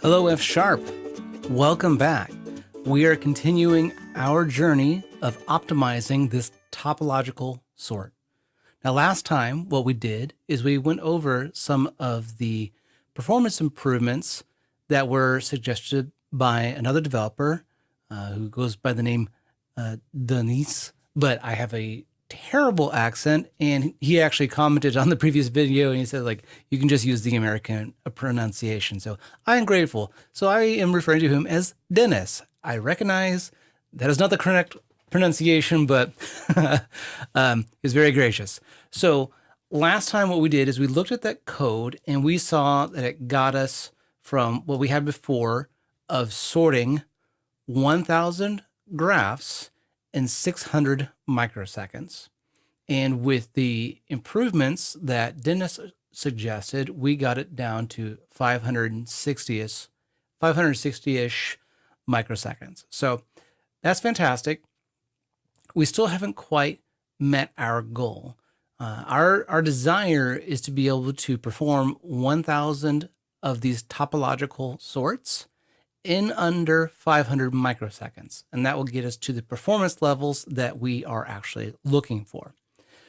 Hello, F Sharp. Welcome back. We are continuing our journey of optimizing this topological sort. Now, last time, what we did is we went over some of the performance improvements that were suggested by another developer who goes by the name Denise, but I have a terrible accent, and he actually commented on the previous video and he said, like, you can just use the American pronunciation. So I am grateful. So I am referring to him as Dennis. I recognize that is not the correct pronunciation, but he's very gracious. So last time what we did is we looked at that code and we saw that it got us from what we had before of sorting 1,000 graphs in 600 microseconds. And with the improvements that Dennis suggested, we got it down to 560-ish microseconds. So that's fantastic. We still haven't quite met our goal. Our desire is to be able to perform 1,000 of these topological sorts in under 500 microseconds. And that will get us to the performance levels that we are actually looking for.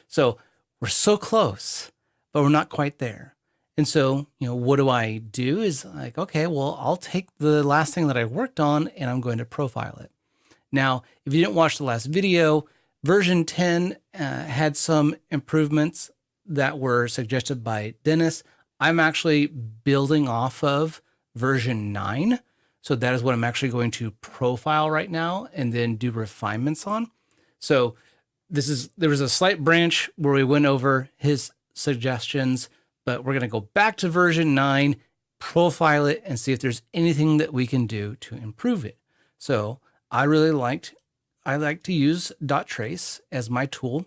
So we're so close, but we're not quite there. And so, what do I do is like, okay, well, I'll take the last thing that I worked on and I'm going to profile it. Now, if you didn't watch the last video, version 10 had some improvements that were suggested by Dennis. I'm actually building off of version 9. So that is what I'm actually going to profile right now and then do refinements on. So there was a slight branch where we went over his suggestions, but we're going to go back to version 9, profile it, and see if there's anything that we can do to improve it. So I like to use .trace as my tool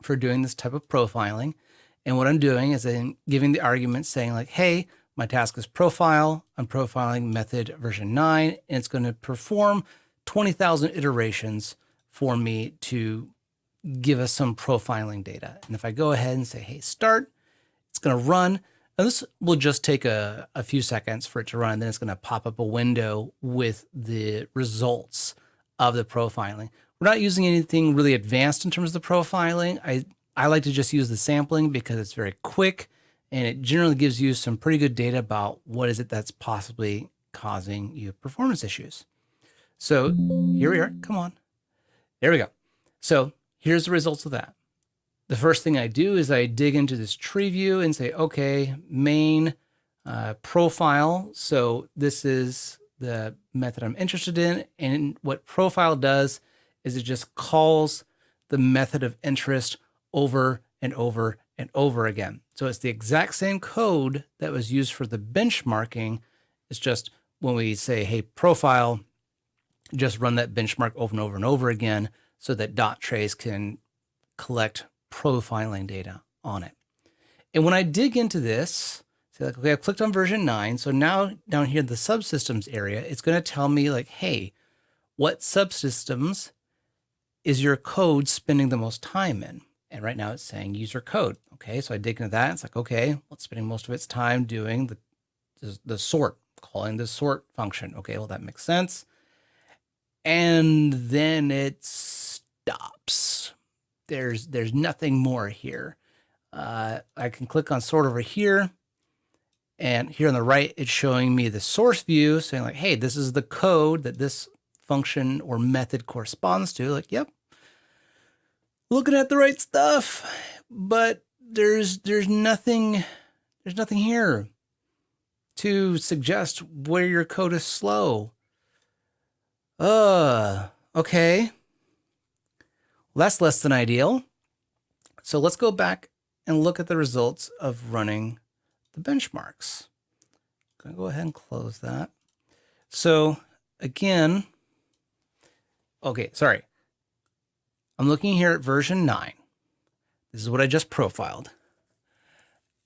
for doing this type of profiling. And what I'm doing is I'm giving the argument saying like, hey, my task is profile. I'm profiling method version 9, and it's going to perform 20,000 iterations for me to give us some profiling data. And if I go ahead and say, hey, start, it's going to run. And this will just take a few seconds for it to run. And then it's going to pop up a window with the results of the profiling. We're not using anything really advanced in terms of the profiling. I like to just use the sampling because it's very quick and it generally gives you some pretty good data about what is it that's possibly causing you performance issues. So here we are. Come on. There we go. So here's the results of that. The first thing I do is I dig into this tree view and say, okay, main profile. So this is the method I'm interested in. And what profile does is it just calls the method of interest over and over and over again. So it's the exact same code that was used for the benchmarking. It's just when we say, hey, profile, just run that benchmark over and over and over again so that .trace can collect profiling data on it. And when I dig into this, say like, okay, I've clicked on version 9. So now down here in the subsystems area, it's going to tell me like, hey, what subsystems is your code spending the most time in? And right now it's saying user code. Okay, so I dig into that. It's like, okay, well, it's spending most of its time doing the sort, calling the sort function. Okay, well, that makes sense. And then it stops. There's nothing more here. I can click on sort over here. And here on the right, it's showing me the source view saying like, hey, this is the code that this function or method corresponds to. Like, yep, looking at the right stuff, but there's nothing here to suggest where your code is slow. Okay. Well, that's less than ideal. So let's go back and look at the results of running the benchmarks. I'm going to go ahead and close that. So again, okay, sorry. I'm looking here at version 9. This is what I just profiled.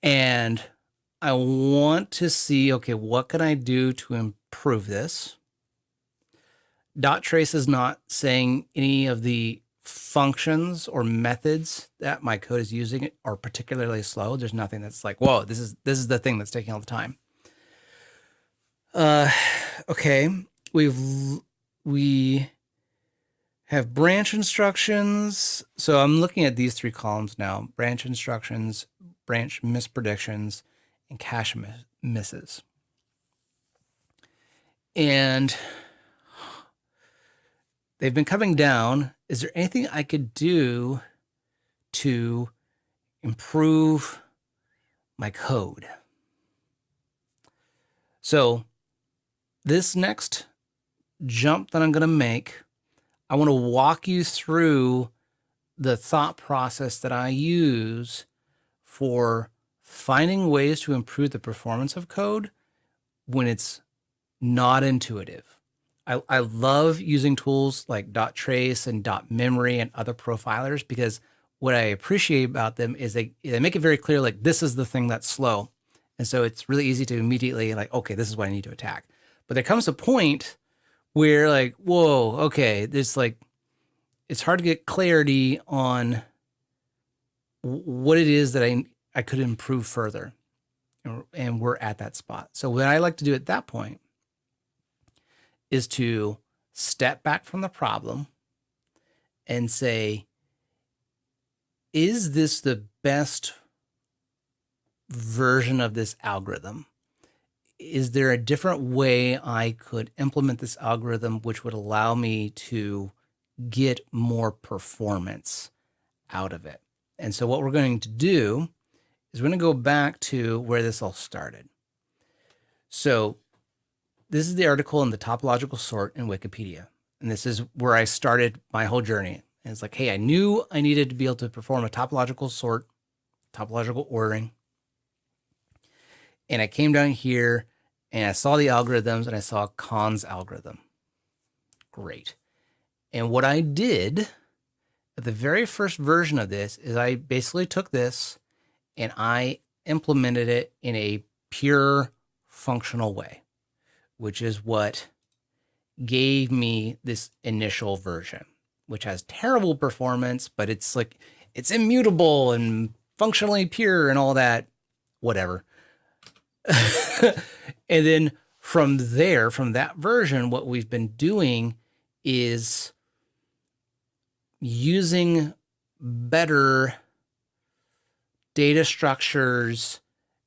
And I want to see, okay, what can I do to improve this? .trace is not saying any of the functions or methods that my code is using are particularly slow. There's nothing that's like, whoa, this is the thing that's taking all the time. Uh, okay, we have branch instructions. So I'm looking at these three columns now: branch instructions, branch mispredictions, and cache misses. And they've been coming down. Is there anything I could do to improve my code? So this next jump that I'm going to make, I want to walk you through the thought process that I use for finding ways to improve the performance of code when it's not intuitive. I love using tools like .trace and .memory and other profilers, because what I appreciate about them is they make it very clear, like, this is the thing that's slow. And so it's really easy to immediately, like, okay, this is what I need to attack. But there comes a point where, like, whoa, okay, there's like, it's hard to get clarity on what it is that I could improve further. And we're at that spot. So what I like to do at that point is to step back from the problem and say, is this the best version of this algorithm? Is there a different way I could implement this algorithm which would allow me to get more performance out of it? And so what we're going to do is we're going to go back to where this all started. So this is the article in the topological sort in Wikipedia. And this is where I started my whole journey. And it's like, hey, I knew I needed to be able to perform a topological sort, topological ordering. And I came down here and I saw the algorithms and I saw Kahn's algorithm. Great. And what I did at the very first version of this is I basically took this and I implemented it in a pure functional way, which is what gave me this initial version, which has terrible performance, but it's like, it's immutable and functionally pure and all that, whatever. And then from there, from that version, what we've been doing is using better data structures,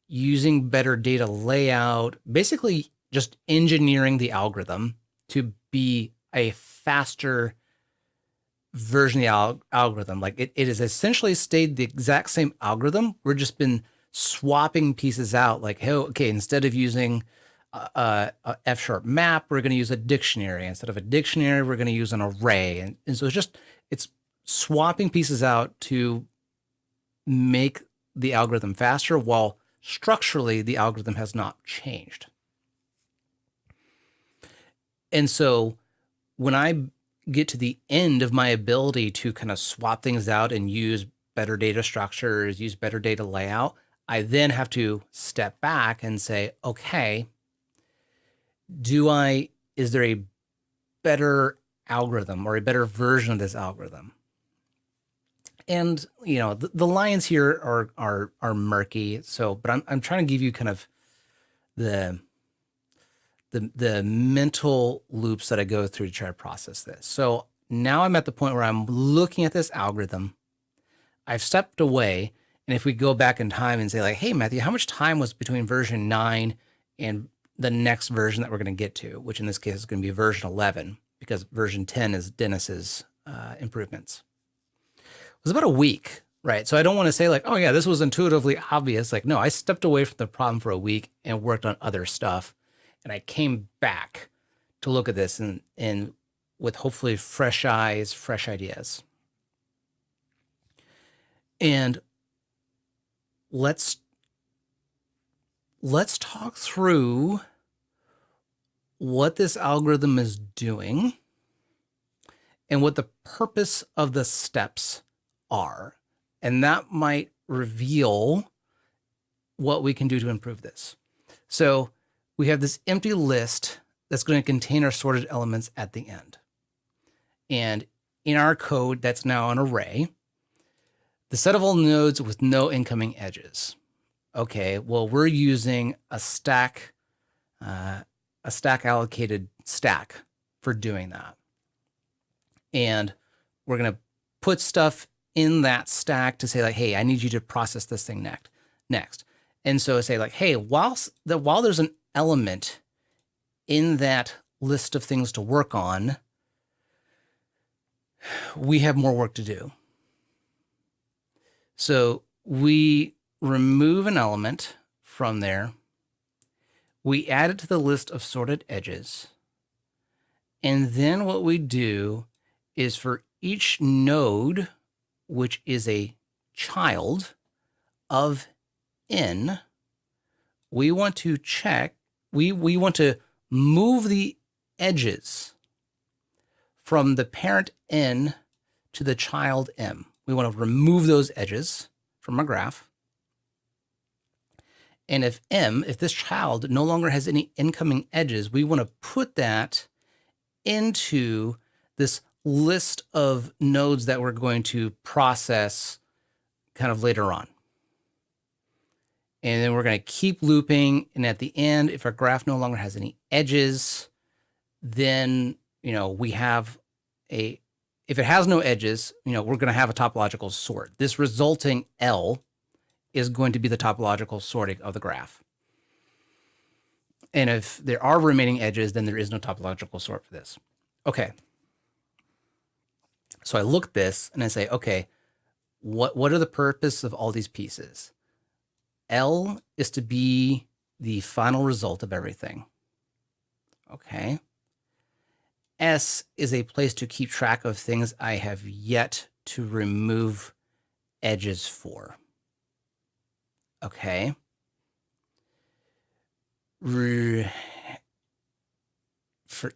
using better data layout, basically just engineering the algorithm to be a faster version of the algorithm. Like it has essentially stayed the exact same algorithm. We're just been swapping pieces out. Like, hey, okay, instead of using a F# map, we're going to use a dictionary. Instead of a dictionary, we're going to use an array. And so it's swapping pieces out to make the algorithm faster, while structurally the algorithm has not changed. And so when I get to the end of my ability to kind of swap things out and use better data structures, use better data layout, I then have to step back and say, okay, is there a better algorithm or a better version of this algorithm? And, you know, the lines here are murky. So, but I'm trying to give you kind of the mental loops that I go through to try to process this. So now I'm at the point where I'm looking at this algorithm. I've stepped away. And if we go back in time and say, like, hey, Matthew, how much time was between version 9 and the next version that we're going to get to, which in this case is going to be version 11, because version 10 is Dennis's improvements. It was about a week, right? So I don't want to say, like, oh yeah, this was intuitively obvious. Like, no, I stepped away from the problem for a week and worked on other stuff. And I came back to look at this and with hopefully fresh eyes, fresh ideas. And let's talk through what this algorithm is doing and what the purpose of the steps are. And that might reveal what we can do to improve this. So we have this empty list that's going to contain our sorted elements at the end. And in our code, that's now an array. The set of all nodes with no incoming edges. Okay, well, we're using a stack a stack allocated stack for doing that. And we're going to put stuff in that stack to say like, hey, I need you to process this thing next. And so say like, hey, while there's an element in that list of things to work on, we have more work to do. So we remove an element from there. We add it to the list of sorted edges. And then what we do is for each node, which is a child of n, we want to check, we want to move the edges from the parent n to the child m. We want to remove those edges from our graph. And if this child no longer has any incoming edges, we want to put that into this list of nodes that we're going to process kind of later on. And then we're going to keep looping. And at the end, if our graph no longer has any edges, then, we have if it has no edges, we're going to have a topological sort. This resulting L is going to be the topological sorting of the graph. And if there are remaining edges, then there is no topological sort for this. Okay. So I look at this and I say, okay, what are the purpose of all these pieces? L is to be the final result of everything. Okay. S is a place to keep track of things I have yet to remove edges for. Okay. For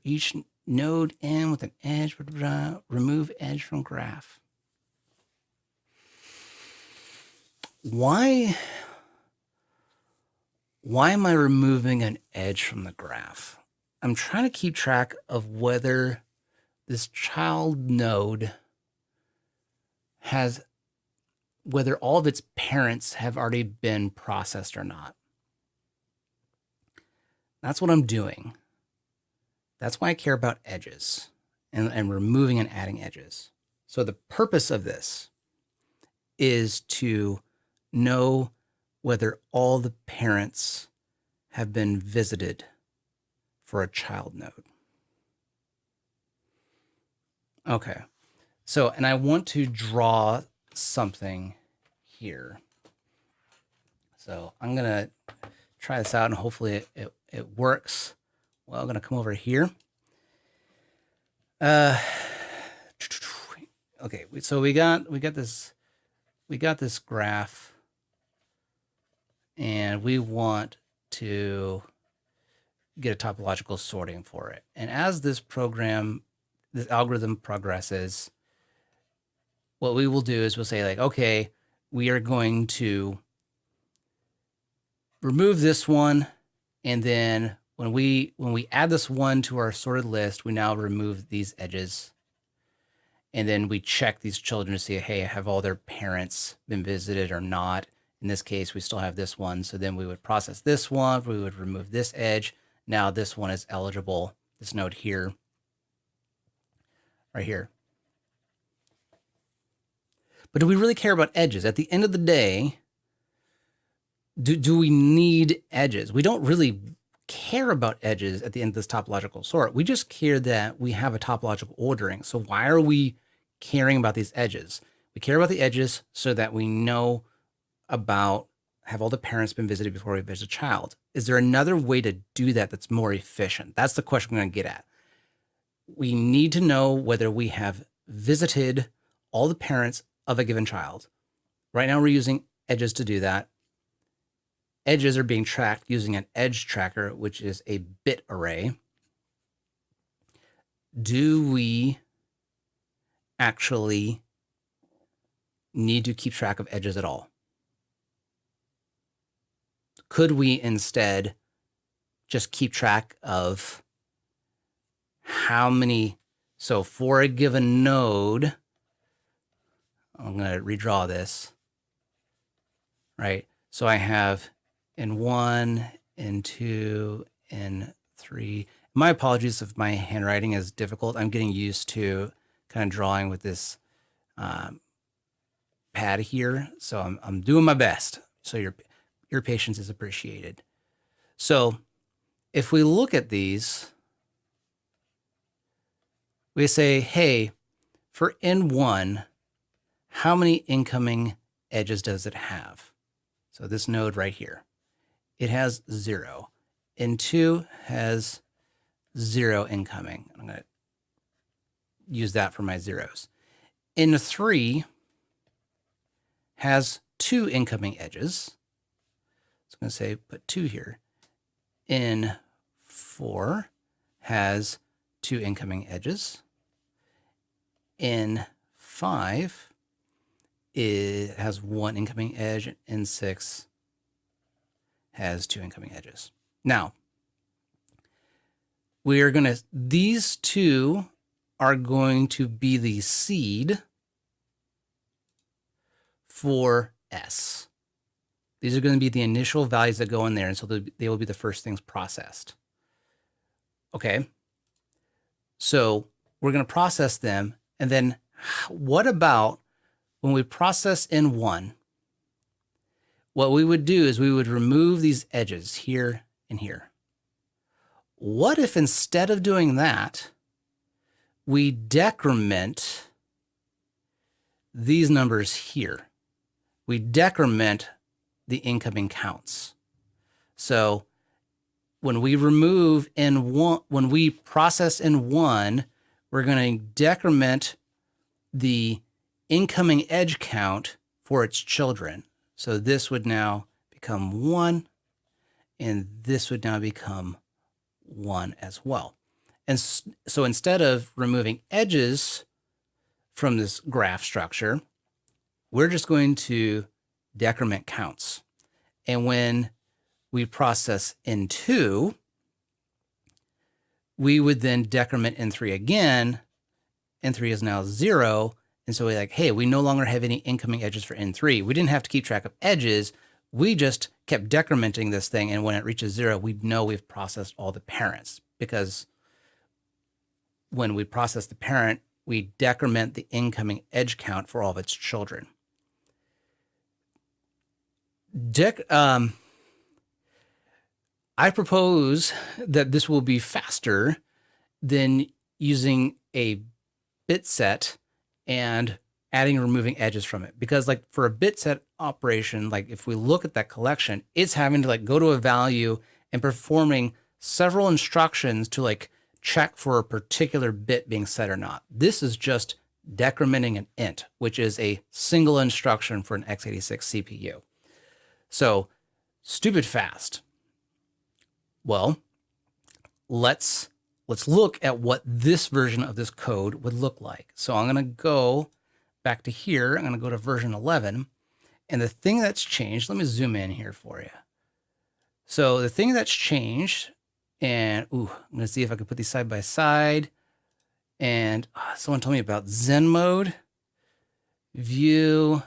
each node n with an edge, remove edge from graph. Why am I removing an edge from the graph? I'm trying to keep track of whether this child node whether all of its parents have already been processed or not. That's what I'm doing. That's why I care about edges and removing and adding edges. So the purpose of this is to know whether all the parents have been visited for a child node. Okay. So, and I want to draw something here. So I'm going to try this out and hopefully it works. Well, I'm going to come over here. Okay. So we got this graph and we want to get a topological sorting for it. And as this algorithm progresses, what we will do is we'll say like, okay, we are going to remove this one. And then when we add this one to our sorted list, we now remove these edges. And then we check these children to see, hey, have all their parents been visited or not? In this case, we still have this one. So then we would process this one. We would remove this edge. Now this one is eligible, this node here, right here. But do we really care about edges? At the end of the day, do we need edges? We don't really care about edges at the end of this topological sort. We just care that we have a topological ordering. So why are we caring about these edges? We care about the edges so that we know about, have all the parents been visited before we visit a child? Is there another way to do that that's more efficient? That's the question we're going to get at. We need to know whether we have visited all the parents of a given child. Right now we're using edges to do that. Edges are being tracked using an edge tracker, which is a bit array. Do we actually need to keep track of edges at all? Could we instead just keep track of how many, so for a given node, I'm going to redraw this, right? So I have N1, N2, N3, 3. My apologies if my handwriting is difficult. I'm getting used to kind of drawing with this pad here, so I'm doing my best. So your patience is appreciated. So if we look at these, we say, hey, for N1, how many incoming edges does it have? So this node right here, it has 0. N2 has 0 incoming. I'm going to use that for my zeros. N3 has 2 incoming edges. So I'm going to say put 2 here. N4 has 2 incoming edges. N5 has 1 incoming edge. N6 has 2 incoming edges. Now, these 2 are going to be the seed for S. These are going to be the initial values that go in there, and so they will be the first things processed. Okay, so we're going to process them, and then what about when we process N1? What we would do is we would remove these edges here and here. What if instead of doing that, we decrement these numbers here? We decrement the incoming counts. So when we remove N1, when we process N1, we're going to decrement the incoming edge count for its children. So this would now become 1, and this would now become 1 as well. And so instead of removing edges from this graph structure, we're just going to decrement counts. And when we process N2, we would then decrement N3 again. N3 is now 0. And so we're like, hey, we no longer have any incoming edges for N3. We didn't have to keep track of edges. We just kept decrementing this thing. And when it reaches 0, we know we've processed all the parents, because when we process the parent, we decrement the incoming edge count for all of its children. I propose that this will be faster than using a bit set and adding and removing edges from it. Because like for a bit set operation, like if we look at that collection, it's having to like go to a value and performing several instructions to like check for a particular bit being set or not. This is just decrementing an int, which is a single instruction for an x86 CPU. So stupid fast. Well, let's look at what this version of this code would look like. So I'm going to go back to here. I'm going to go to version 11. And the thing that's changed, let me zoom in here for you. So the thing that's changed, and I'm going to see if I can put these side by side. And someone told me about Zen mode, view,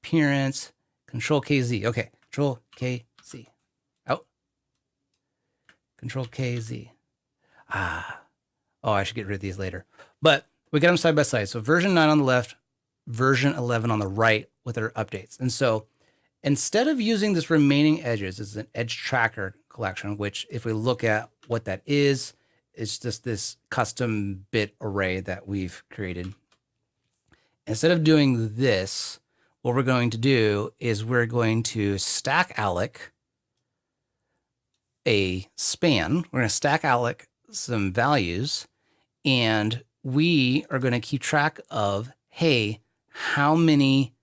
appearance, Control KZ. Okay, Control KZ. Out. Control KZ. Oh, I should get rid of these later. But we got them side by side. So version 9 on the left, version 11 on the right with our updates. And so instead of using this remaining edges as an edge tracker collection, which if we look at what that is, it's just this custom bit array that we've created. Instead of doing this, what we're going to do is we're going to stack alloc a span. We're going to stack alloc some values, and we are going to keep track of, hey, how many,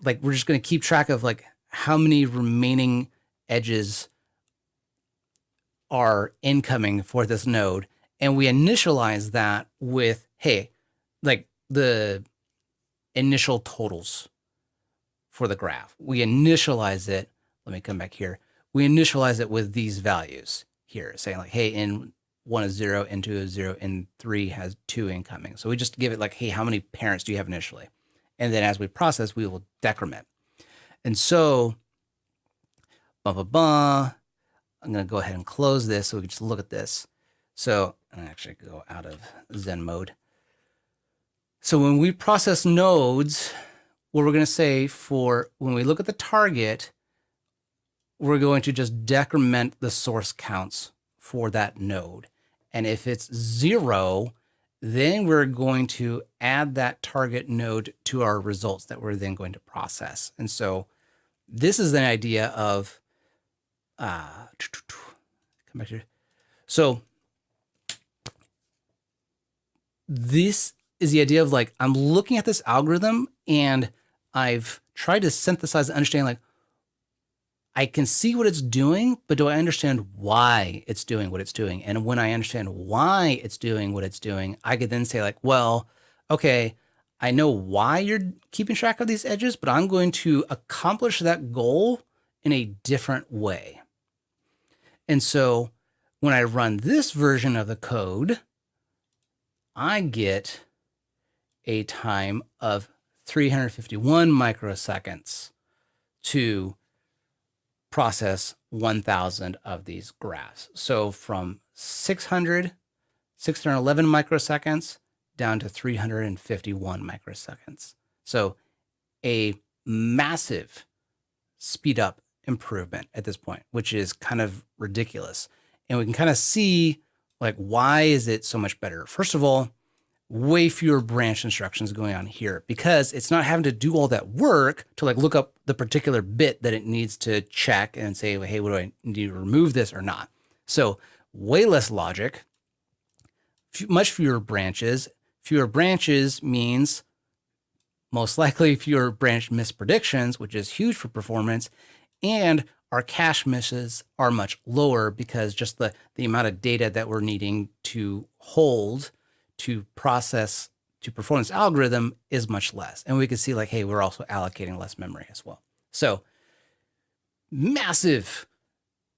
like we're just going to keep track of like how many remaining edges are incoming for this node. And we initialize that with, hey, like the initial totals for the graph. We initialize it. Let me come back here. We initialize it with these values here, saying like, hey, N1 is 0, N2 is 0, N3 has 2 incoming. So we just give it like, hey, how many parents do you have initially? And then as we process, we will decrement. And so I'm going to go ahead and close this so we can just look at this. So I'm going to actually go out of Zen mode. So when we process nodes, what we're going to say for when we look at the target, we're going to just decrement the source counts for that node. And if it's 0, then we're going to add that target node to our results that we're then going to process. And so this is the idea of, come back here. So this is the idea of like, I'm looking at this algorithm and I've tried to synthesize and understand, like, I can see what it's doing, but do I understand why it's doing what it's doing? And when I understand why it's doing what it's doing, I could then say like, well, okay, I know why you're keeping track of these edges, but I'm going to accomplish that goal in a different way. And so when I run this version of the code, I get a time of 351 microseconds to process 1,000 of these graphs. So from 611 microseconds down to 351 microseconds. So a massive speed up improvement at this point, which is kind of ridiculous. And we can kind of see like, why is it so much better? First of all, way fewer branch instructions going on here because it's not having to do all that work to like look up the particular bit that it needs to check and say, hey, what do I need to remove this or not? So way less logic, much fewer branches. Fewer branches means most likely fewer branch mispredictions, which is huge for performance. And our cache misses are much lower because just the amount of data that we're needing to hold to process, to perform this algorithm is much less. And we can see like, hey, we're also allocating less memory as well. So massive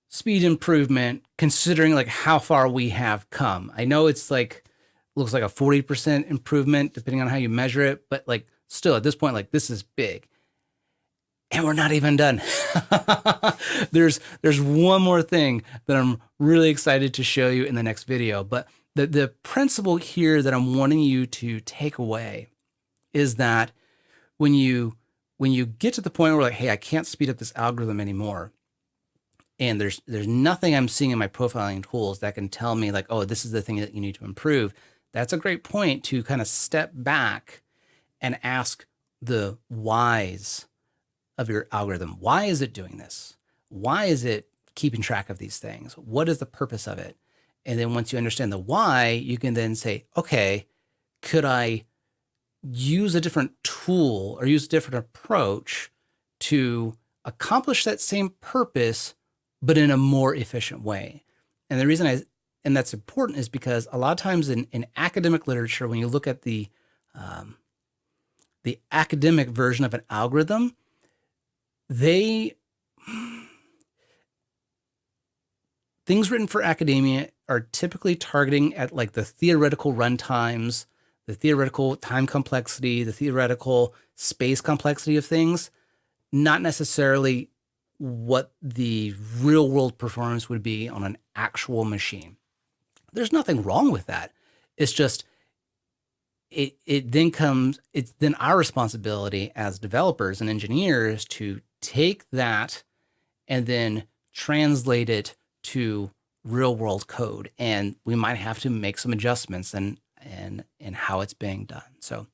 speed improvement considering like how far we have come. I know it's like, looks like a 40% improvement depending on how you measure it, but like still at this point, like this is big. And we're not even done. There's one more thing that I'm really excited to show you in the next video, but the principle here that I'm wanting you to take away is that when you get to the point where like, hey, I can't speed up this algorithm anymore, and there's nothing I'm seeing in my profiling tools that can tell me like, oh, this is the thing that you need to improve, that's a great point to kind of step back and ask the whys of your algorithm. Why is it doing this? Why is it keeping track of these things? What is the purpose of it? And then once you understand the why, you can then say, okay, could I use a different tool or use a different approach to accomplish that same purpose, but in a more efficient way? And the reason and that's important is because a lot of times in academic literature, when you look at the academic version of an algorithm, things written for academia are typically targeting at like the theoretical runtimes, the theoretical time complexity, the theoretical space complexity of things, not necessarily what the real world performance would be on an actual machine. There's nothing wrong with that. It's just, it's then our responsibility as developers and engineers to take that and then translate it to real world code. And we might have to make some adjustments in how it's being done. So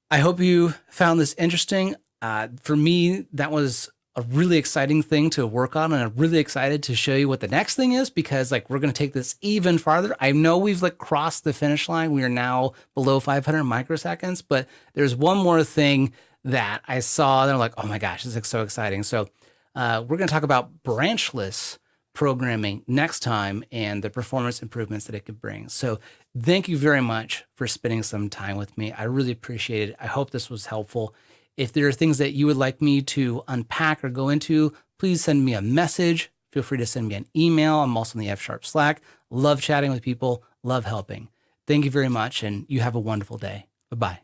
I hope you found this interesting. For me, that was a really exciting thing to work on, and I'm really excited to show you what the next thing is, because like we're going to take this even farther. I know we've like crossed the finish line. We are now below 500 microseconds, but there's one more thing that I saw and I'm like, oh my gosh, this is so exciting. So we're going to talk about branchless programming next time and the performance improvements that it could bring. So thank you very much for spending some time with me. I really appreciate it. I hope this was helpful. If there are things that you would like me to unpack or go into, please send me a message. Feel free to send me an email. I'm also in the F# Slack. Love chatting with people, love helping. Thank you very much, and you have a wonderful day. Bye-bye.